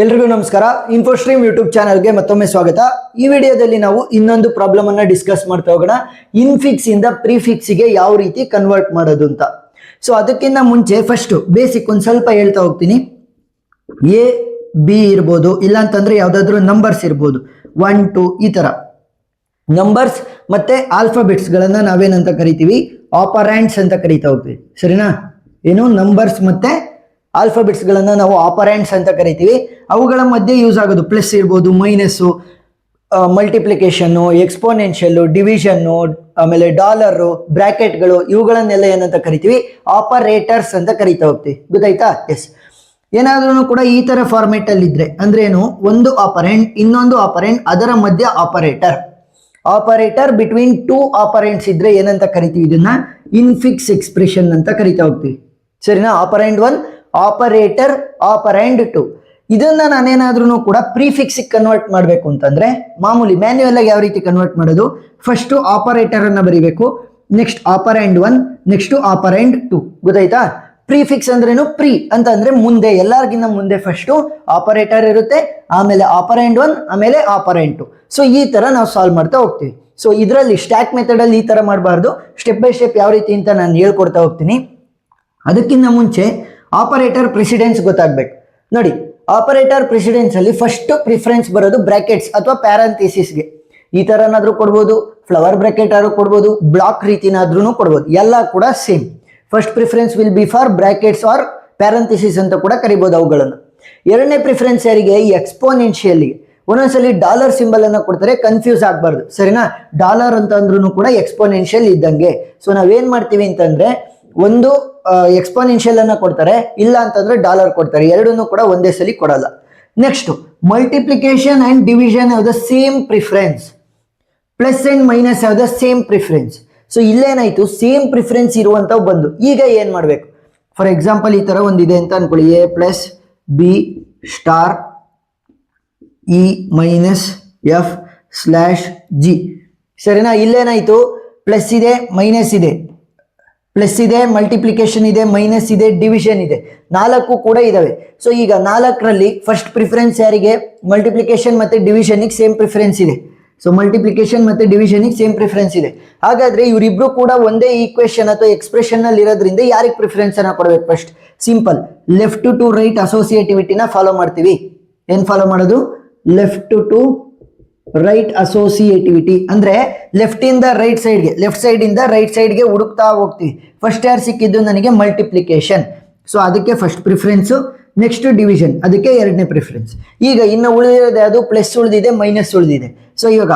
ಎಲ್ರಿಗೂ ನಮಸ್ಕಾರ. ಇನ್ಫೋಸ್ಟ್ರೀಮ್ ಯೂಟ್ಯೂಬ್ ಚಾನಲ್ಗೆ ಮತ್ತೊಮ್ಮೆ ಸ್ವಾಗತ. ಈ ವಿಡಿಯೋದಲ್ಲಿ ನಾವು ಇನ್ನೊಂದು ಪ್ರಾಬ್ಲಮ್ ಅನ್ನ ಡಿಸ್ಕಸ್ ಮಾಡ್ತಾ ಹೋಗೋಣ. ಇನ್ಫಿಕ್ಸ್ ಇಂದ ಪ್ರಿಫಿಕ್ಸ್ಗೆ ಯಾವ ರೀತಿ ಕನ್ವರ್ಟ್ ಮಾಡೋದು ಅಂತ. ಸೊ ಅದಕ್ಕಿಂತ ಮುಂಚೆ ಫಸ್ಟ್ ಬೇಸಿಕ್ ಒಂದು ಸ್ವಲ್ಪ ಹೇಳ್ತಾ ಹೋಗ್ತೀನಿ. ಎ ಬಿ ಇರ್ಬೋದು, ಇಲ್ಲ ಅಂತಂದ್ರೆ ಯಾವ್ದಾದ್ರು ನಂಬರ್ಸ್ ಇರ್ಬೋದು, 1 2 ಈ ತರ ನಂಬರ್ಸ್ ಮತ್ತೆ ಆಲ್ಫಾಬೆಟ್ಸ್ ಗಳನ್ನ ನಾವೇನಂತ ಕರಿತೀವಿ, ಆಪರಾಂಡ್ಸ್ ಅಂತ ಕರಿತಾ ಹೋಗ್ತೀವಿ. ಸರಿನಾ? ಏನು ನಂಬರ್ಸ್ ಮತ್ತೆ ಆಲ್ಫಾಬೆಟ್ಸ್ ಗಳನ್ನ ನಾವು ಆಪರಾಂಡ್ಸ್ ಅಂತ ಕರಿತೀವಿ. ಅವುಗಳ ಮಧ್ಯೆ ಯೂಸ್ ಆಗೋದು ಪ್ಲಸ್ ಇರ್ಬೋದು, ಮೈನಸ್ಸು, ಮಲ್ಟಿಪ್ಲಿಕೇಶನ್, ಎಕ್ಸ್ಪೋನೆನ್ಷಿಯಲ್, ಡಿವಿಷನ್, ಆಮೇಲೆ ಡಾಲರ್, ಬ್ರಾಕೆಟ್ಗಳು, ಇವುಗಳನ್ನೆಲ್ಲ ಏನಂತ ಕರಿತೀವಿ, ಆಪರೇಟರ್ಸ್ ಅಂತ ಕರಿತಾ ಹೋಗ್ತೀವಿ. ಗೊತ್ತಾಯ್ತಾ? ಎಸ್. ಏನಾದ್ರೂ ಕೂಡ ಈ ತರ ಫಾರ್ಮೆಟ್ ಅಲ್ಲಿ ಇದ್ರೆ ಅಂದ್ರೆ ಏನು, ಒಂದು ಆಪರೆಂಟ್ ಇನ್ನೊಂದು ಆಪರೆಂಟ್, ಅದರ ಮಧ್ಯ ಆಪರೇಟರ್ ಬಿಟ್ವೀನ್ ಟೂ ಆಪರೆಂಟ್ಸ್ ಇದ್ರೆ ಏನಂತ ಕರಿತೀವಿ, ಇದನ್ನ ಇನ್ಫಿಕ್ಸ್ ಎಕ್ಸ್ಪ್ರೆಷನ್ ಅಂತ ಕರಿತಾ ಹೋಗ್ತೀವಿ. ಸರಿನಾ? Operand 1, operator operand 2. ಇದನ್ನ ನಾನೇನಾದ್ರೂ ಕೂಡ ಪ್ರಿಫಿಕ್ಸ್ ಕನ್ವರ್ಟ್ ಮಾಡಬೇಕು ಅಂತಂದ್ರೆ ಮಾಮೂಲಿ ಮ್ಯಾನ್ಯುಯಲ್ ಆಗಿ ಯಾವ ರೀತಿ ಕನ್ವರ್ಟ್ ಮಾಡೋದು, ಫಸ್ಟ್ ಆಪರೇಟರ್ ಅನ್ನ ಬರೀಬೇಕು, ನೆಕ್ಸ್ಟ್ ಆಪರೆಂಡ್ 1, ನೆಕ್ಸ್ಟ್ ಆಪರೆಂಡ್ 2. ಗೊತ್ತಾಯ್ತಾ? ಪ್ರಿಫಿಕ್ಸ್ ಅಂದ್ರೇನು, ಪ್ರಿ ಅಂತ ಅಂದ್ರೆ ಮುಂದೆ, ಎಲ್ಲರಿಗಿಂತ ಮುಂದೆ ಫಸ್ಟ್ ಆಪರೇಟರ್ ಇರುತ್ತೆ, ಆಮೇಲೆ ಆಪರೆಂಡ್ 1, ಆಮೇಲೆ ಆಪರೆಂಡ್ 2. ಸೊ ಈ ತರ ನಾವು ಸಾಲ್ವ್ ಮಾಡ್ತಾ ಹೋಗ್ತೀವಿ. ಸೊ ಇದರಲ್ಲಿ ಸ್ಟ್ಯಾಕ್ ಮೆಥಡ್ ಅಲ್ಲಿ ಈ ತರ ಮಾಡಬಾರ್ದು, ಸ್ಟೆಪ್ ಬೈ ಸ್ಟೆಪ್ ಯಾವ ರೀತಿ ಅಂತ ನಾನು ಹೇಳ್ಕೊಡ್ತಾ ಹೋಗ್ತೀನಿ. ಅದಕ್ಕಿಂತ ಮುಂಚೆ ಆಪರೇಟರ್ ಪ್ರೆಸಿಡೆನ್ಸ್ ಗೊತ್ತಾಗ್ಬೇಕು. ನೋಡಿ, ಆಪರೇಟರ್ ಪ್ರೆಸಿಡೆನ್ಸ್ ಅಲ್ಲಿ ಫಸ್ಟ್ ಪ್ರಿಫರೆನ್ಸ್ ಬರೋದು ಬ್ರಾಕೆಟ್ಸ್ ಅಥವಾ ಪ್ಯಾರಂಥಿಸಿಸ್ಗೆ. ಈ ತರನಾದ್ರೂ ಕೊಡ್ಬೋದು, ಫ್ಲವರ್ ಬ್ರಾಕೆಟ್ ಆದ್ರೂ ಕೊಡ್ಬೋದು, ಬ್ಲಾಕ್ ರೀತಿನಾದ್ರೂ ಕೊಡ್ಬೋದು, ಎಲ್ಲ ಕೂಡ same. First preference will be for brackets or parentheses ಅಂತ ಕೂಡ ಕರಿಬಹುದು ಅವುಗಳನ್ನು. ಎರಡನೇ ಪ್ರಿಫರೆನ್ಸ್ ಯಾರಿಗೆ, ಈ ಎಕ್ಸ್ಪೋನೆನ್ಷಿಯಲ್ಗೆ. ಒಂದೊಂದ್ಸಲಿ ಡಾಲರ್ ಸಿಂಬಲ್ ಅನ್ನ ಕೊಡ್ತಾರೆ, ಕನ್ಫ್ಯೂಸ್ ಆಗಬಾರ್ದು. ಸರಿನಾ? ಡಾಲರ್ ಅಂತ ಅಂದ್ರೂ ಕೂಡ ಎಕ್ಸ್ಪೋನೆನ್ಷಿಯಲ್ ಇದ್ದಂಗೆ. ಸೊ ನಾವೇನ್ ಮಾಡ್ತೀವಿ ಅಂತಂದ್ರೆ, ಒಂದು ಎಕ್ಸ್ಪೋನೆನ್ಷಿಯಲ್ ಅನ್ನ ಕೊಡ್ತಾರೆ, ಇಲ್ಲ ಅಂತಂದ್ರೆ ಡಾಲರ್ ಕೊಡ್ತಾರೆ, ಎರಡನ್ನೂ ಕೂಡ ಒಂದೇ ಸಲ ಕೊಡಲ್ಲ. Next multiplication and division have the same preference, plus and minus have the same preference. So ಇಲ್ಲೇನಾಯ್ತು, ಸೇಮ್ ಪ್ರಿಫರೆನ್ಸ್ ಇರುವಂತವು ಬಂದು. ಈಗ ಏನ್ ಮಾಡ್ಬೇಕು, ಫಾರ್ ಎಕ್ಸಾಂಪಲ್ ಈ ತರ ಒಂದಿದೆ ಅಂತ ಅನ್ಕೊಳ್ಳಿ, A plus B star E minus F slash G. ಸರಿನಾ? ಇಲ್ಲೇನಾಯ್ತು, ಪ್ಲಸ್ ಇದೆ, ಮೈನಸ್ ಇದೆ, ಪ್ಲಸ್ ಇದೆ, ಮಲ್ಟಿಪ್ಲಿಕೇಶನ್ ಇದೆ, ಮೈನಸ್ ಇದೆ, ಡಿವಿಷನ್ ಇದೆ, 4 ಕೂಡ ಇದಾವೆ. ಸೊ ಈಗ 4ರಲ್ಲಿ ಫಸ್ಟ್ ಪ್ರಿಫರೆನ್ಸ್ ಯಾರಿಗೆ, ಮಲ್ಟಿಪ್ಲಿಕೇಶನ್ ಮತ್ತೆ ಡಿವಿಷನ್ ಸೇಮ್ ಪ್ರಿಫರೆನ್ಸ್ ಇದೆ. ಸೊ ಮಲ್ಟಿಪ್ಲಿಕೇಶನ್ ಮತ್ತೆ ಡಿವಿಷನ್ ಸೇಮ್ ಪ್ರಿಫರೆನ್ಸ್ ಇದೆ. ಹಾಗಾದ್ರೆ ಇವರಿಬ್ರು ಕೂಡ ಒಂದೇ ಈಕ್ವೇಶನ್ ಅಥವಾ ಎಕ್ಸ್ಪ್ರೆಷನ್ ನಲ್ಲಿ ಇರೋದ್ರಿಂದ ಯಾರಿಗೆ ಪ್ರಿಫರೆನ್ಸ್ ಅನ್ನ ಕೊಡಬೇಕು, first simple left to right ಅಸೋಸಿಯೇಟಿವಿಟಿನ ಫಾಲೋ ಮಾಡ್ತೀವಿ. ಏನ್ ಫಾಲೋ ಮಾಡೋದು, ಲೆಫ್ಟ್ ಟು ರೈಟ್ ಅಸೋಸಿಯೇಟಿವಿಟಿ ಅಂದ್ರೆ ಲೆಫ್ಟ್ ಇಂದ ರೈಟ್ ಸೈಡ್ಗೆ, ಲೆಫ್ಟ್ ಸೈಡ್ ಇಂದ ರೈಟ್ ಸೈಡ್ಗೆ ಹುಡುಕ್ತಾ ಹೋಗ್ತೀವಿ. ಫಸ್ಟ್ ಯಾರು ಸಿಕ್ಕಿದ್ದು ನನಗೆ, ಮಲ್ಟಿಪ್ಲಿಕೇಶನ್. ಸೊ ಅದಕ್ಕೆ ಫಸ್ಟ್ ಪ್ರಿಫರೆನ್ಸ್, ನೆಕ್ಸ್ಟ್ ಡಿವಿಷನ್, ಅದಕ್ಕೆ ಎರಡನೇ ಪ್ರಿಫರೆನ್ಸ್. ಈಗ ಇನ್ನು ಉಳಿದಿರೋದು ಯಾವುದು, ಪ್ಲಸ್ ಉಳಿದಿದೆ, ಮೈನಸ್ ಉಳಿದಿದೆ. ಸೊ ಇವಾಗ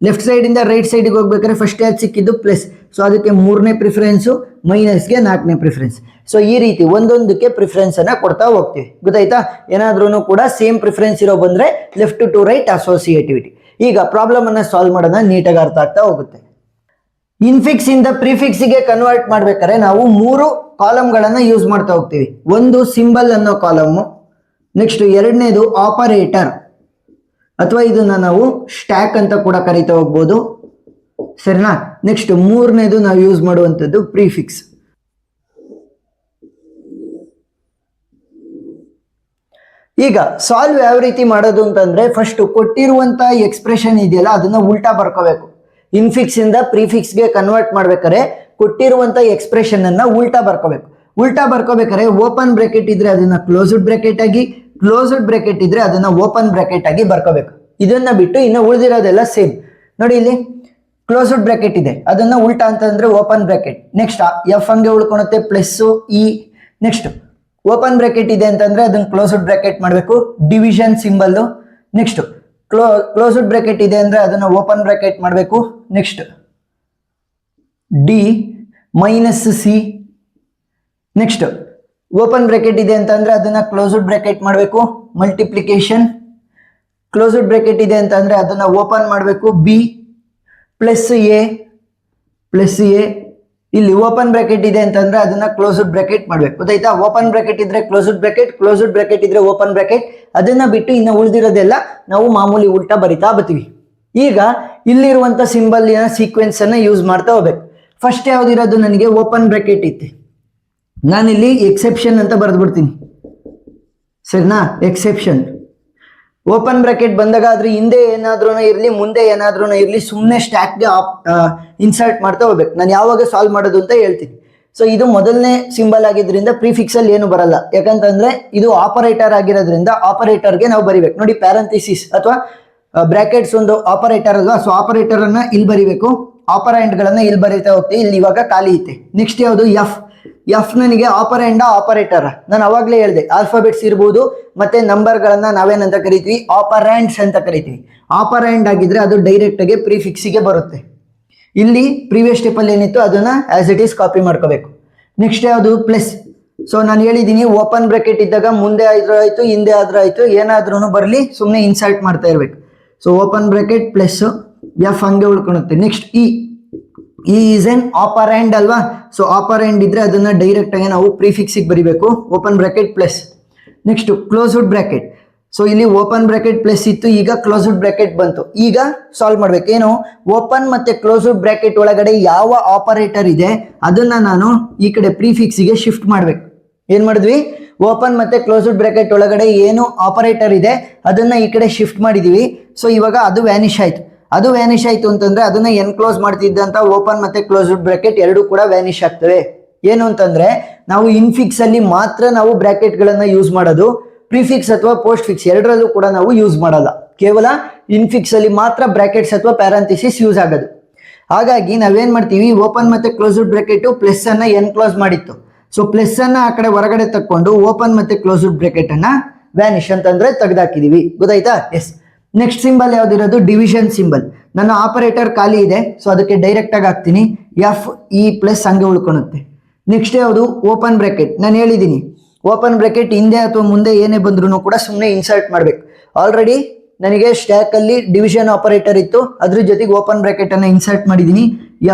ಲೆಫ್ಟ್ ಸೈಡ್ ಇಂದ ರೈಟ್ ಸೈಡ್ಗೆ ಹೋಗ್ಬೇಕಾದ್ರೆ ಫಸ್ಟ್ ಯಾವ್ದು ಸಿಕ್ಕಿದ್ದು, ಪ್ಲಸ್. ಸೊ ಅದಕ್ಕೆ 3ನೇ ಪ್ರಿಫರೆನ್ಸು, ಮೈನಸ್ಗೆ 4ನೇ ಪ್ರಿಫರೆನ್ಸ್. ಸೊ ಈ ರೀತಿ ಒಂದೊಂದಕ್ಕೆ ಪ್ರಿಫರೆನ್ಸ್ ಅನ್ನ ಕೊಡ್ತಾ ಹೋಗ್ತೀವಿ. ಗೊತ್ತಾಯ್ತಾ? ಏನಾದ್ರೂ ಕೂಡ ಸೇಮ್ ಪ್ರಿಫರೆನ್ಸ್ ಇರೋ ಬಂದ್ರೆ ಲೆಫ್ಟ್ ಟು ರೈಟ್ ಅಸೋಸಿಯೇಟಿವಿಟಿ. ಈಗ ಪ್ರಾಬ್ಲಮ್ ಅನ್ನ ಸಾಲ್ವ್ ಮಾಡೋಣ, ನೀಟಾಗಿ ಅರ್ಥ ಆಗ್ತಾ ಹೋಗುತ್ತೆ. ಇನ್ಫಿಕ್ಸ್ ಇಂದ ಪ್ರಿಫಿಕ್ಸ್ಗೆ ಕನ್ವರ್ಟ್ ಮಾಡ್ಬೇಕಾದ್ರೆ ನಾವು 3 ಕಾಲಮ್ಗಳನ್ನ ಯೂಸ್ ಮಾಡ್ತಾ ಹೋಗ್ತೀವಿ. ಒಂದು ಸಿಂಬಲ್ ಅನ್ನೋ ಕಾಲಮ್, ನೆಕ್ಸ್ಟ್ ಎರಡನೇದು ಆಪರೇಟರ್ ಅಥವಾ ಇದನ್ನ ನಾವು ಸ್ಟ್ಯಾಕ್ ಅಂತ ಕೂಡ ಕರಿತಾ ಹೋಗ್ಬೋದು. ಸರಿನಾ? ನೆಕ್ಸ್ಟ್ 3ನೇದು ನಾವು ಯೂಸ್ ಮಾಡುವಂಥದ್ದು ಪ್ರಿಫಿಕ್ಸ್. ಈಗ ಸಾಲ್ವ್ ಯಾವ ರೀತಿ ಮಾಡೋದು ಅಂತಂದ್ರೆ, ಫಸ್ಟ್ ಕೊಟ್ಟಿರುವಂತ ಎಕ್ಸ್ಪ್ರೆಷನ್ ಇದೆಯಲ್ಲ ಅದನ್ನ ಉಲ್ಟಾ ಬರ್ಕೋಬೇಕು. ಇನ್ಫಿಕ್ಸ್ ಇಂದ ಪ್ರಿಫಿಕ್ಸ್ಗೆ ಕನ್ವರ್ಟ್ ಮಾಡ್ಬೇಕಾದ್ರೆ ಕೊಟ್ಟಿರುವಂತ ಎಕ್ಸ್ಪ್ರೆಷನ್ ಅನ್ನ ಉಲ್ಟಾ ಬರ್ಕೋಬೇಕು. ಉಲ್ಟಾ ಬರ್ಕೋಬೇಕಾದ್ರೆ ಓಪನ್ ಬ್ರಾಕೆಟ್ ಇದ್ರೆ ಅದನ್ನ ಕ್ಲೋಸ್ಡ್ ಬ್ರಾಕೆಟ್ ಆಗಿ, ಕ್ಲೋಸ್ಡ್ ಬ್ರಾಕೆಟ್ ಇದ್ರೆ ಅದನ್ನ ಓಪನ್ ಬ್ರಾಕೆಟ್ ಆಗಿ ಬರ್ಕೋಬೇಕು. ಇದನ್ನ ಬಿಟ್ಟು ಇನ್ನು ಉಳಿದಿರೋದೆಲ್ಲ ಸೇಮ್. ನೋಡಿ, ಇಲ್ಲಿ ಕ್ಲೋಸ್ಡ್ ಬ್ರಾಕೆಟ್ ಇದೆ, ಅದನ್ನ ಉಲ್ಟಾ ಅಂತಂದ್ರೆ ಓಪನ್ ಬ್ರಾಕೆಟ್. ನೆಕ್ಸ್ಟ್ ಎಫ್ ಹಂಗೆ ಉಳ್ಕೊಳುತ್ತೆ, plus E. Next open bracket ಇದೆ ಅಂತಂದ್ರೆ ಅದನ್ನ ಕ್ಲೋಸ್ಡ್ ಬ್ರಾಕೆಟ್ ಮಾಡಬೇಕು, division symbol. Next closed bracket ಇದೆ ಅಂದ್ರೆ ಅದನ್ನ ಓಪನ್ ಬ್ರಾಕೆಟ್ ಮಾಡಬೇಕು. Next D minus C. Next open bracket ಇದೆ ಅಂತಂದ್ರೆ ಅದನ್ನ ಕ್ಲೋಸ್ಡ್ ಬ್ರಾಕೆಟ್ ಮಾಡಬೇಕು, ಮಲ್ಟಿಪ್ಲಿಕೇಶನ್. ಕ್ಲೋಸ್ಡ್ ಬ್ರಾಕೆಟ್ ಇದೆ ಅಂತಂದ್ರೆ ಅದನ್ನ ಓಪನ್ ಮಾಡಬೇಕು, B plus A plus A. ಇಲ್ಲಿ ಓಪನ್ ಬ್ರಾಕೆಟ್ ಇದೆ ಅಂತಂದ್ರೆ ಅದನ್ನ ಕ್ಲೋಸ್ಡ್ ಬ್ರಾಕೆಟ್ ಮಾಡ್ಬೇಕು. ಗೊತ್ತಾಯ್ತಾ? ಓಪನ್ ಬ್ರಾಕೆಟ್ ಇದ್ರೆ ಕ್ಲೋಸ್ಡ್ ಬ್ರಾಕೆಟ್, ಕ್ಲೋಸ್ಡ್ ಬ್ರಾಕೆಟ್ ಇದ್ರೆ ಓಪನ್ ಬ್ರಾಕೆಟ್. ಅದನ್ನ ಬಿಟ್ಟು ಇನ್ನು ಉಳಿದಿರೋದೆಲ್ಲ ನಾವು ಮಾಮೂಲಿ ಉಲ್ಟಾ ಬರಿತಾ ಬರ್ತೀವಿ. ಈಗ ಇಲ್ಲಿರುವಂತ ಸಿಂಬಲ್ ಸೀಕ್ವೆನ್ಸ್ ಅನ್ನ ಯೂಸ್ ಮಾಡ್ತಾ ಹೋಗ್ಬೇಕು. ಫಸ್ಟ್ ಯಾವ್ದಿರೋದು, ನನಗೆ ಓಪನ್ ಬ್ರಾಕೆಟ್ ಇತ್ತು, ನಾನಿಲ್ಲಿ ಎಕ್ಸೆಪ್ಷನ್ ಅಂತ ಬರೆದ್ಬಿಡ್ತೀನಿ. ಸರಿನಾ? ಎಕ್ಸೆಪ್ಷನ್. ಓಪನ್ ಬ್ರಾಕೆಟ್ ಬಂದಾಗ ಅದ್ರ ಹಿಂದೆ ಏನಾದ್ರೂ ಇರಲಿ ಮುಂದೆ ಏನಾದ್ರೂ ಇರಲಿ ಸುಮ್ಮನೆ ಸ್ಟ್ಯಾಕ್ಗೆ ಇನ್ಸರ್ಟ್ ಮಾಡ್ತಾ ಹೋಗ್ಬೇಕು. ನಾನು ಯಾವಾಗ ಸಾಲ್ವ್ ಮಾಡೋದು ಅಂತ ಹೇಳ್ತೀನಿ. ಸೊ ಇದು ಮೊದಲನೇ ಸಿಂಬಲ್ ಆಗಿದ್ರಿಂದ ಪ್ರಿಫಿಕ್ಸ್ ಅಲ್ಲಿ ಏನು ಬರಲ್ಲ, ಯಾಕಂತಂದ್ರೆ ಇದು ಆಪರೇಟರ್ ಆಗಿರೋದ್ರಿಂದ ಆಪರೇಟರ್ಗೆ ನಾವು ಬರಿಬೇಕು. ನೋಡಿ ಪ್ಯಾರಂಥಿಸಿಸ್ ಅಥವಾ ಬ್ರಾಕೆಟ್ಸ್ ಒಂದು ಆಪರೇಟರ್ ಅಲ್ವಾ, ಸೊ ಆಪರೇಟರ್ ಅನ್ನ ಇಲ್ಲಿ ಬರಿಬೇಕು, ಆಪರೆಂಡ್ ಗಳನ್ನ ಇಲ್ಲಿ ಬರೀತಾ ಹೋಗ್ತೀವಿ. ಇಲ್ಲಿ ಇವಾಗ ಖಾಲಿ ಐತೆ. ನೆಕ್ಸ್ಟ್ ಯಾವುದು ಎಫ್ ನನಗೆ ಆಪರೆಂಡ ಆಪರೇಟರ್, ನಾನು ಅವಾಗಲೇ ಹೇಳಿದೆ ಆಲ್ಫಾಬೆಟ್ಸ್ ಇರ್ಬೋದು ಮತ್ತೆ ನಂಬರ್ ಗಳನ್ನ ನಾವೇನಂತ ಕರಿತೀವಿ, ಆಪರೆಂಡ್ಸ್ ಅಂತ ಕರಿತೀವಿ. ಆಪರೆಂಡ್ ಆಗಿದ್ರೆ ಅದು ಡೈರೆಕ್ಟ್ ಆಗಿ ಪ್ರಿಫಿಕ್ಸಿಗೆ ಬರುತ್ತೆ. ಇಲ್ಲಿ ಪ್ರೀವಿಯಸ್ ಸ್ಟೆಪ್ ಅಲ್ಲಿ ಏನಿತ್ತು ಅದನ್ನ ಆಸ್ ಇಟ್ ಈಸ್ ಕಾಪಿ ಮಾಡ್ಕೋಬೇಕು. ನೆಕ್ಸ್ಟ್ ಯಾವುದು ಪ್ಲಸ್. ಸೊ ನಾನು ಹೇಳಿದ್ದೀನಿ ಓಪನ್ ಬ್ರಾಕೆಟ್ ಇದ್ದಾಗ ಮುಂದೆ ಆದ್ರೂ ಆಯ್ತು ಹಿಂದೆ ಆದ್ರೂ ಆಯ್ತು ಏನಾದ್ರೂ ಬರಲಿ ಸುಮ್ಮನೆ ಇನ್ಸರ್ಟ್ ಮಾಡ್ತಾ ಇರ್ಬೇಕು. So open bracket plus F ಹಂಗೆ ಉಳ್ಕೊಳುತ್ತೆ. Next E is an operand ಅಲ್ವಾ, ಸೊ ಆಪರೆಂಡ್ ಇದ್ರೆ ಅದನ್ನ ಡೈರೆಕ್ಟ್ ಆಗಿ ನಾವು ಪ್ರಿಫಿಕ್ಸಿಗೆ ಬರಿಬೇಕು. Open bracket plus. Next closed bracket. So ಇಲ್ಲಿ ಓಪನ್ ಬ್ರಾಕೆಟ್ ಪ್ಲಸ್ ಇತ್ತು, ಈಗ ಕ್ಲೋಸ್ಡ್ ಬ್ರಾಕೆಟ್ ಬಂತು. ಈಗ ಸಾಲ್ವ್ ಮಾಡ್ಬೇಕು. ಏನು, ಓಪನ್ ಮತ್ತೆ ಕ್ಲೋಸ್ಡ್ ಬ್ರಾಕೆಟ್ ಒಳಗಡೆ ಯಾವ ಆಪರೇಟರ್ ಇದೆ ಅದನ್ನ ನಾನು ಈ ಕಡೆ ಪ್ರಿಫಿಕ್ಸಿಗೆ ಶಿಫ್ಟ್ ಮಾಡ್ಬೇಕು. ಏನ್ ಮಾಡಿದ್ವಿ, ಓಪನ್ ಮತ್ತೆ ಕ್ಲೋಸ್ಡ್ ಬ್ರಾಕೆಟ್ ಒಳಗಡೆ ಏನು ಆಪರೇಟರ್ ಇದೆ ಅದನ್ನ ಈ ಕಡೆ ಶಿಫ್ಟ್ ಮಾಡಿದೀವಿ. ಸೊ ಇವಾಗ ಅದು ವ್ಯಾನಿಶ್ ಆಯ್ತು. ಅದು ವ್ಯಾನಿಶ್ ಆಯ್ತು ಅಂತಂದ್ರೆ ಅದನ್ನ ಎನ್ಕ್ಲೋಸ್ ಮಾಡ್ತಿದ್ದಂತ ಓಪನ್ ಮತ್ತೆ ಕ್ಲೋಸ್ಡ್ ಬ್ರಾಕೆಟ್ ಎರಡು ಕೂಡ ವ್ಯಾನಿಶ್ ಆಗ್ತವೆ. ಏನು ಅಂತಂದ್ರೆ ನಾವು ಇನ್ಫಿಕ್ಸ್ ಅಲ್ಲಿ ಮಾತ್ರ ನಾವು ಬ್ರಾಕೆಟ್ ಗಳನ್ನ ಯೂಸ್ ಮಾಡೋದು, ಪ್ರಿಫಿಕ್ಸ್ ಅಥವಾ ಪೋಸ್ಟ್ ಫಿಕ್ಸ್ ಎರಡರಲ್ಲೂ ಕೂಡ ನಾವು ಯೂಸ್ ಮಾಡಲ್ಲ. ಕೇವಲ ಇನ್ಫಿಕ್ಸ್ ಅಲ್ಲಿ ಮಾತ್ರ ಬ್ರಾಕೆಟ್ಸ್ ಅಥವಾ ಪ್ಯಾರಂಥಿಸಿಸ್ ಯೂಸ್ ಆಗೋದು. ಹಾಗಾಗಿ ನಾವೇನ್ ಮಾಡ್ತೀವಿ, ಓಪನ್ ಮತ್ತೆ ಕ್ಲೋಸ್ಡ್ ಬ್ರಾಕೆಟ್ ಪ್ಲಸ್ ಅನ್ನ ಎನ್ಕ್ಲೋಸ್ ಮಾಡಿತ್ತು. ಸೊ ಪ್ಲಸ್ ಅನ್ನ ಆ ಕಡೆ ಹೊರಗಡೆ ತಕ್ಕೊಂಡು ಓಪನ್ ಮತ್ತೆ ಕ್ಲೋಸ್ಡ್ ಬ್ರಾಕೆಟ್ ಅನ್ನ ವ್ಯಾನಿಶ್ ಅಂತಂದ್ರೆ ತೆಗೆದಾಕಿದೀವಿ. ಗೊತ್ತಾಯ್ತಾ? ಎಸ್. ನೆಕ್ಸ್ಟ್ ಸಿಂಬಲ್ ಯಾವ್ದಿರೋದು, ಡಿವಿಷನ್ ಸಿಂಬಲ್. ನನ್ನ ಆಪರೇಟರ್ ಖಾಲಿ ಇದೆ, ಸೊ ಅದಕ್ಕೆ ಡೈರೆಕ್ಟ್ ಆಗಿ ಹಾಕ್ತೀನಿ ಎಫ್ ಇ ಪ್ಲಸ್ ಹಂಗೆ ಉಳ್ಕೊಳುತ್ತೆ. ನೆಕ್ಸ್ಟ್ ಯಾವುದು, ಓಪನ್ ಬ್ರಾಕೆಟ್. ನಾನು ಹೇಳಿದ್ದೀನಿ ಓಪನ್ ಬ್ರಾಕೆಟ್ ಹಿಂದೆ ಅಥವಾ ಮುಂದೆ ಏನೇ ಬಂದ್ರು ಕೂಡ ಸುಮ್ಮನೆ ಇನ್ಸರ್ಟ್ ಮಾಡ್ಬೇಕು. ಆಲ್ರೆಡಿ ನನಗೆ ಸ್ಟ್ಯಾಕ್ ಅಲ್ಲಿ ಡಿವಿಷನ್ ಆಪರೇಟರ್ ಇತ್ತು, ಅದ್ರ ಜೊತೆಗೆ ಓಪನ್ ಬ್ರಾಕೆಟ್ ಅನ್ನ ಇನ್ಸರ್ಟ್ ಮಾಡಿದೀನಿ.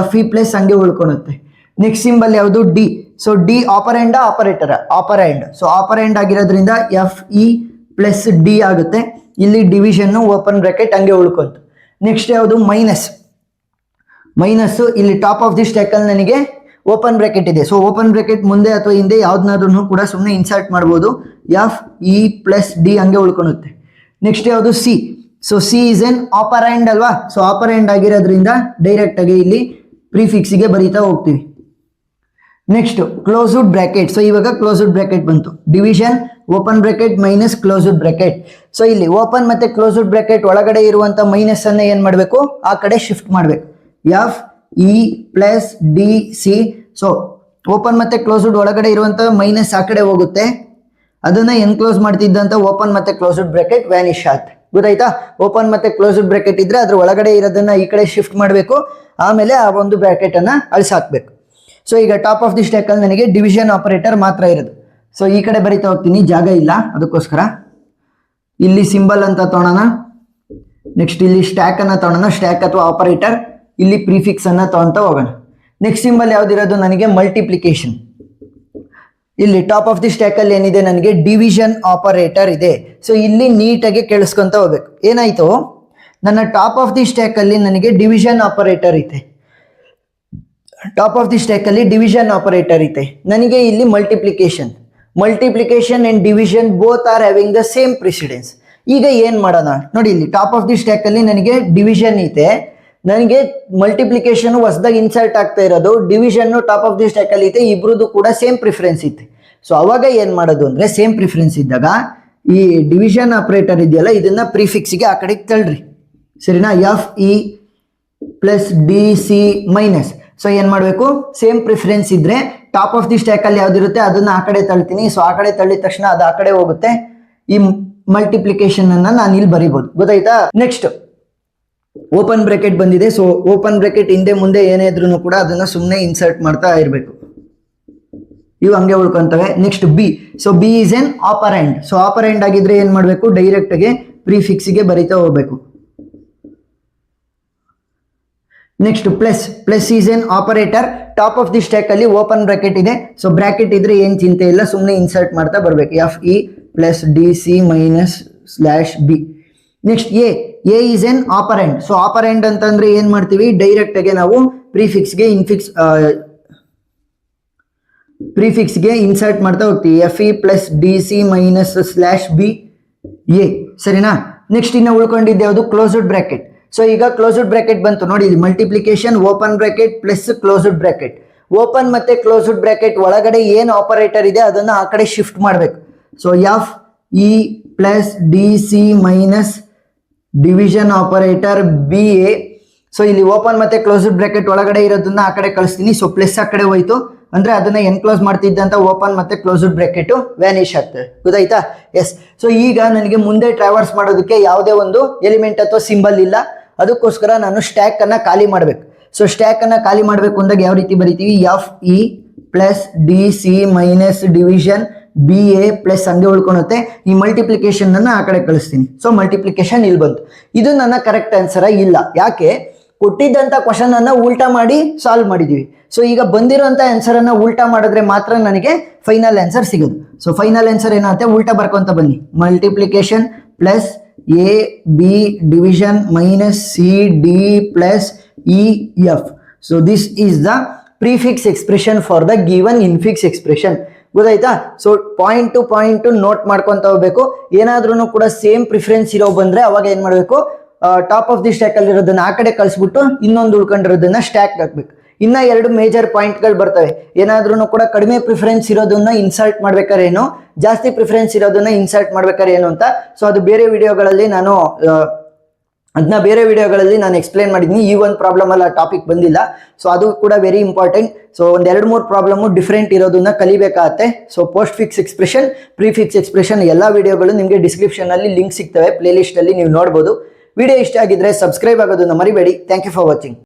ಎಫ್ ಇ ಪ್ಲಸ್ ಹಂಗೆ ಉಳ್ಕೊಳುತ್ತೆ. ನೆಕ್ಸ್ಟ್ ಸಿಂಬಲ್ ಯಾವುದು, D. So D operand operator, operand. So operand ಆಗಿರೋದ್ರಿಂದ ಎಫ್ ಇ ಪ್ಲಸ್ ಡಿ ಆಗುತ್ತೆ. ಇಲ್ಲಿ ಡಿವಿಷನ್ ಓಪನ್ ಬ್ರಾಕೆಟ್ ಹಂಗೆ ಉಳ್ಕೊಂತು. ನೆಕ್ಸ್ಟ್ ಯಾವುದು, ಮೈನಸ್. ಇಲ್ಲಿ ಟಾಪ್ ಆಫ್ ದಿ ಸ್ಟ್ಯಾಕ್ ಅಲ್ಲಿ ನನಗೆ ಓಪನ್ ಬ್ರಾಕೆಟ್ ಇದೆ. ಸೊ ಓಪನ್ ಬ್ರಾಕೆಟ್ ಮುಂದೆ ಅಥವಾ ಹಿಂದೆ ಯಾವ್ದನ್ನಾದ್ರೂ ಕೂಡ ಸುಮ್ಮನೆ ಇನ್ಸರ್ಟ್ ಮಾಡ್ಬೋದು. ಎಫ್ ಇ ಪ್ಲಸ್ ಡಿ ಹಂಗೆ ಉಳ್ಕೊಳುತ್ತೆ. ನೆಕ್ಸ್ಟ್ ಯಾವುದು, C. So C is an operand ಅಲ್ವಾ, ಸೊ ಆಪರೆಂಡ್ ಆಗಿರೋದ್ರಿಂದ ಡೈರೆಕ್ಟ್ ಆಗಿ ಇಲ್ಲಿ ಪ್ರಿಫಿಕ್ಸಿಗೆ ಬರೀತಾ ಹೋಗ್ತೀವಿ. Next closed bracket. ಸೊ ಇವಾಗ ಕ್ಲೋಸ್ಡ್ ಬ್ರಾಕೆಟ್ ಬಂತು. Division open bracket minus closed bracket. So ಇಲ್ಲಿ ಓಪನ್ ಮತ್ತೆ ಕ್ಲೋಸ್ಡ್ ಬ್ರಾಕೆಟ್ ಒಳಗಡೆ ಇರುವಂತ ಮೈನಸ್ ಅನ್ನ ಏನ್ ಮಾಡಬೇಕು, ಆ ಕಡೆ ಶಿಫ್ಟ್ ಮಾಡಬೇಕು. F E plus D C. So open ಮತ್ತೆ ಕ್ಲೋಸ್ಡ್ ಒಳಗಡೆ ಇರುವಂತ ಮೈನಸ್ ಆ ಕಡೆ ಹೋಗುತ್ತೆ, ಅದನ್ನ ಎನ್ಕ್ಲೋಸ್ ಮಾಡ್ತಿದ್ದಂತ ಓಪನ್ ಮತ್ತೆ ಕ್ಲೋಸ್ಡ್ ಬ್ರಾಕೆಟ್ ವ್ಯಾನಿಶ್ ಆಗುತ್ತೆ. ಗೊತ್ತಾಯ್ತಾ? ಓಪನ್ ಮತ್ತೆ ಕ್ಲೋಸ್ಡ್ ಬ್ರಾಕೆಟ್ ಇದ್ರೆ ಅದ್ರ ಒಳಗಡೆ ಇರೋದನ್ನ ಈ ಕಡೆ ಶಿಫ್ಟ್ ಮಾಡಬೇಕು, ಆಮೇಲೆ ಆ ಒಂದು ಬ್ರಾಕೆಟ್ ಅನ್ನ ಅಳಿಸಾಕ್ಬೇಕು. ಸೊ ಈಗ ಟಾಪ್ ಆಫ್ ದಿ ಸ್ಟ್ಯಾಕ್ ಅಲ್ಲಿ ನನಗೆ ಡಿವಿಷನ್ ಆಪರೇಟರ್ ಮಾತ್ರ ಇರೋದು. ಸೊ ಈ ಕಡೆ ಬರಿತಾ ಹೋಗ್ತೀನಿ, ಜಾಗ ಇಲ್ಲ ಅದಕ್ಕೋಸ್ಕರ. ಇಲ್ಲಿ ಸಿಂಬಲ್ ಅಂತ ತಗೊಳ್ಳೋಣ. ನೆಕ್ಸ್ಟ್ ಇಲ್ಲಿ ಸ್ಟ್ಯಾಕ್ ಅನ್ನ ತಗೊಳ್ಳೋಣ, ಸ್ಟ್ಯಾಕ್ ಅಥವಾ ಆಪರೇಟರ್. ಇಲ್ಲಿ ಪ್ರಿಫಿಕ್ಸ್ ಅನ್ನ ತಗೊಂತ ಹೋಗೋಣ. ನೆಕ್ಸ್ಟ್ ಸಿಂಬಲ್ ಯಾವ್ದಿರೋದು, ನನಗೆ ಮಲ್ಟಿಪ್ಲಿಕೇಶನ್. ಇಲ್ಲಿ ಟಾಪ್ ಆಫ್ ದಿ ಸ್ಟ್ಯಾಕ್ ಅಲ್ಲಿ ಏನಿದೆ, ನನಗೆ ಡಿವಿಷನ್ ಆಪರೇಟರ್ ಇದೆ. ಸೊ ಇಲ್ಲಿ ನೀಟಾಗಿ ಕೇಳಿಸ್ಕೊಂತ ಹೋಗ್ಬೇಕು. ಏನಾಯ್ತು, ನನ್ನ ಟಾಪ್ ಆಫ್ ದಿ ಸ್ಟ್ಯಾಕ್ ಅಲ್ಲಿ ನನಗೆ ಡಿವಿಷನ್ ಆಪರೇಟರ್ ಇದೆ. ಟಾಪ್ ಆಫ್ ದಿ ಸ್ಟ್ಯಾಕ್ ಅಲ್ಲಿ ಡಿವಿಷನ್ ಆಪರೇಟರ್ ಇದೆ. ನನಗೆ ಇಲ್ಲಿ multiplication and division both are having the same precedence. ಈಗ ಏನ್ ಮಾಡೋಣ ನೋಡಿ, ಇಲ್ಲಿ ಟಾಪ್ ಆಫ್ ದಿ ಸ್ಟ್ಯಾಕ್ ಅಲ್ಲಿ ನನಗೆ ಡಿವಿಷನ್ ಇದೆ, ನನಗೆ ಮಲ್ಟಿಪ್ಲಿಕೇಶನ್ ಹೊಸದಾಗಿ ಇನ್ಸರ್ಟ್ ಆಗ್ತಾ ಇರೋದು, division top of the stack ಅಲ್ಲಿ ಇದೆ, ಇಬ್ರದ್ದು ಕೂಡ ಸೇಮ್ ಪ್ರಿಫರೆನ್ಸ್ ಇದೆ. ಸೊ ಅವಾಗ ಏನ್ ಮಾಡೋದು ಅಂದ್ರೆ, ಸೇಮ್ ಪ್ರಿಫರೆನ್ಸ್ ಇದ್ದಾಗ ಈ ಡಿವಿಷನ್ ಆಪರೇಟರ್ ಇದೆಯಲ್ಲ ಇದನ್ನ ಪ್ರಿಫಿಕ್ಸ್ಗೆ ಆ ಕಡೆಗೆ ತಳ್ಳ್ರಿ. ಸರಿನಾ? F E plus D C minus. So ಏನ್ ಮಾಡಬೇಕು, ಸೇಮ್ ಪ್ರಿಫರೆನ್ಸ್ ಇದ್ರೆ ಟಾಪ್ ಆಫ್ ದಿ ಸ್ಟ್ಯಾಕ್ ಅಲ್ಲಿ ಯಾವ್ದಿರುತ್ತೆ ಅದನ್ನ ಆ ಕಡೆ ತಳ್ತೀನಿ. ಸೊ ಆ ಕಡೆ ತಳ್ಳಿದ ತಕ್ಷಣ ಅದು ಆ ಕಡೆ ಹೋಗುತ್ತೆ. ಈ ಮಲ್ಟಿಪ್ಲಿಕೇಶನ್ ಅನ್ನ ನಾನು ಇಲ್ಲಿ ಬರಿಬಹುದು. ಗೊತ್ತಾಯ್ತಾ? ನೆಕ್ಸ್ಟ್ ಓಪನ್ ಬ್ರಾಕೆಟ್ ಬಂದಿದೆ. ಸೊ ಓಪನ್ ಬ್ರಾಕೆಟ್ ಹಿಂದೆ ಮುಂದೆ ಏನೇ ಇದ್ರೂ ಕೂಡ ಅದನ್ನ ಸುಮ್ಮನೆ ಇನ್ಸರ್ಟ್ ಮಾಡ್ತಾ ಇರಬೇಕು. ಇವು ಹಂಗೆ ಉಳ್ಕೊಂತವೆ. Next B. So B is an operand. So operand ಆಗಿದ್ರೆ ಏನ್ ಮಾಡಬೇಕು, ಡೈರೆಕ್ಟ್ ಆಗಿ ಪ್ರಿಫಿಕ್ಸ್ಗೆ ಬರಿತಾ ಹೋಗ್ಬೇಕು. Next plus is an operator. Top of the stack ಅಲ್ಲಿ ಓಪನ್ ಬ್ರಾಕೆಟ್ ಇದೆ. ಸೊ ಬ್ರಾಕೆಟ್ ಇದ್ರೆ ಏನ್ ಚಿಂತೆ ಇಲ್ಲ, ಸುಮ್ಮನೆ ಇನ್ಸರ್ಟ್ ಮಾಡ್ತಾ ಬರ್ಬೇಕು. F E plus D C minus slash B. Next A is an operand. So operand ಅಂತಂದ್ರೆ ಏನ್ ಮಾಡ್ತೀವಿ, ಡೈರೆಕ್ಟ್ ಆಗಿ ನಾವು ಪ್ರಿಫಿಕ್ಸ್ಗೆ ಇನ್ಸರ್ಟ್ ಮಾಡ್ತಾ ಹೋಗ್ತೀವಿ. F E plus D C minus slash B A. ಸರಿನಾ? ನೆಕ್ಸ್ಟ್ ಇನ್ನು ಉಳ್ಕೊಂಡಿದ್ದೆ ಯಾವುದು ಕ್ಲೋಸ್ಡ್ ಬ್ರಾಕೆಟ್. ಸೊ ಈಗ ಕ್ಲೋಸ್ಡ್ ಬ್ರಾಕೆಟ್ ಬಂತು ನೋಡಿ, ಇಲ್ಲಿ multiplication open bracket plus closed bracket. Open ಮತ್ತೆ ಕ್ಲೋಸ್ಡ್ ಬ್ರಾಕೆಟ್ ಒಳಗಡೆ ಏನು ಆಪರೇಟರ್ ಇದೆ ಅದನ್ನ ಆ ಕಡೆ ಶಿಫ್ಟ್ ಮಾಡಬೇಕು. So F E plus D C minus division operator B A. So ಇಲ್ಲಿ ಓಪನ್ ಮತ್ತೆ ಕ್ಲೋಸ್ಡ್ ಬ್ರಾಕೆಟ್ ಒಳಗಡೆ ಇರೋದನ್ನ ಆ ಕಡೆ ಕಳಿಸ್ತೀನಿ. ಸೊ ಪ್ಲಸ್ ಆ ಕಡೆ ಹೋಯ್ತು ಅಂದ್ರೆ ಅದನ್ನ ಎನ್ಕ್ಲೋಸ್ ಮಾಡ್ತಿದ್ದಂತ ಓಪನ್ ಮತ್ತೆ ಕ್ಲೋಸ್ಡ್ ಬ್ರಾಕೆಟ್ ವ್ಯಾನಿಶ್ ಆಗ್ತದೆ. ಗೊತ್ತಾಯ್ತಾ? ಎಸ್. ಸೊ ಈಗ ನನಗೆ ಮುಂದೆ ಟ್ರಾವರ್ಸ್ ಮಾಡೋದಕ್ಕೆ ಯಾವುದೇ ಒಂದು ಎಲಿಮೆಂಟ್ ಅಥವಾ ಸಿಂಬಲ್ ಇಲ್ಲ, ಅದಕ್ಕೋಸ್ಕರ ನಾನು ಸ್ಟ್ಯಾಕ್ ಅನ್ನ ಖಾಲಿ ಮಾಡ್ಬೇಕು. ಸೊ ಸ್ಟ್ಯಾಕ್ ಅನ್ನ ಖಾಲಿ ಮಾಡ್ಬೇಕು ಅಂದಾಗ ಯಾವ ರೀತಿ ಬರಿತೀವಿ, F E plus D C minus division B A plus ಹಂಗೆ ಉಳ್ಕೊಳುತ್ತೆ. ಈ ಮಲ್ಟಿಪ್ಲಿಕೇಶನ್ ಅನ್ನ ಆ ಕಡೆ ಕಳಿಸ್ತೀನಿ. ಸೊ ಮಲ್ಟಿಪ್ಲಿಕೇಶನ್ ಇಲ್ಲಿ ಬಂತು. ಇದು ನನ್ನ ಕರೆಕ್ಟ್ ಆನ್ಸರ್ ಇಲ್ಲ. ಯಾಕೆ? ಕೊಟ್ಟಿದ್ದಂತ ಕ್ವಶನ್ ಅನ್ನ ಉಲ್ಟಾ ಮಾಡಿ ಸಾಲ್ವ್ ಮಾಡಿದೀವಿ. ಸೊ ಈಗ ಬಂದಿರೋಂಥ ಆನ್ಸರ್ ಅನ್ನ ಉಲ್ಟಾ ಮಾಡಿದ್ರೆ ಮಾತ್ರ ನನಗೆ ಫೈನಲ್ ಆನ್ಸರ್ ಸಿಗೋದು. ಸೊ ಫೈನಲ್ ಆನ್ಸರ್ ಏನಂತೆ ಉಲ್ಟಾ ಬರ್ಕೊಂತ ಬನ್ನಿ. Multiplication plus A B division minus C D plus E F. So this is the prefix expression for the given infix expression. ಗೊತ್ತಾಯ್ತಾ? So point to point note ಮಾಡ್ಕೊಂತ ಹೋಗ್ಬೇಕು. ಏನಾದ್ರೂ ಕೂಡ ಸೇಮ್ ಪ್ರಿಫರೆನ್ಸ್ ಇರೋ ಬಂದ್ರೆ ಅವಾಗ ಏನ್ ಮಾಡ್ಬೇಕು, ಟಾಪ್ ಆಫ್ ದಿ ಸ್ಟ್ಯಾಕ್ ಅಲ್ಲಿ ಇರೋದನ್ನ ಆ ಕಡೆ ಕಳಿಸ್ಬಿಟ್ಟು ಇನ್ನೊಂದು ಉಳ್ಕೊಂಡಿರೋದನ್ನ ಸ್ಟ್ಯಾಕ್ ಹಾಕ್ಬೇಕು. ಇನ್ನ ಎರಡು ಮೇಜರ್ ಪಾಯಿಂಟ್ಗಳು ಬರ್ತವೆ. ಏನಾದ್ರೂ ಕೂಡ ಕಡಿಮೆ ಪ್ರಿಫರೆನ್ಸ್ ಇರೋದನ್ನ ಇನ್ಸರ್ಟ್ ಮಾಡ್ಬೇಕಾದ್ರೆ ಏನು, ಜಾಸ್ತಿ ಪ್ರಿಫರೆನ್ಸ್ ಇರೋದನ್ನ ಇನ್ಸರ್ಟ್ ಮಾಡ್ಬೇಕಾದ್ರೆ ಏನು ಅಂತ. ಸೊ ಅದು ಬೇರೆ ವಿಡಿಯೋಗಳಲ್ಲಿ ನಾನು ಎಕ್ಸ್ಪ್ಲೇನ್ ಮಾಡಿದ್ದೀನಿ. ಈ ಒಂದು ಪ್ರಾಬ್ಲಮ್ ಅಲ್ಲ ಟಾಪಿಕ್ ಬಂದಿಲ್ಲ. ಸೊ ಅದು ಕೂಡ ವೆರಿ ಇಂಪಾರ್ಟೆಂಟ್. ಸೊ ಒಂದ್ 2-3 ಪ್ರಾಬ್ಲಮ್ ಡಿಫ್ರೆಂಟ್ ಇರೋದನ್ನ ಕಲಿಬೇಕಾಗತ್ತೆ. So postfix expression, prefix expression ಎಲ್ಲ ವಿಡಿಯೋಗಳು ನಿಮಗೆ ಡಿಸ್ಕ್ರಿಪ್ಷನ್ ಅಲ್ಲಿ ಲಿಂಕ್ ಸಿಗ್ತವೆ, ಪ್ಲೇ ಲಿಸ್ಟ್ ಅಲ್ಲಿ ನೀವು ನೋಡಬಹುದು. ವಿಡಿಯೋ ಇಷ್ಟ ಆಗಿದ್ರೆ ಸಬ್ಸ್ಕ್ರೈಬ್ ಆಗೋದನ್ನ ಮರಿಬೇಡಿ. Thank you for watching.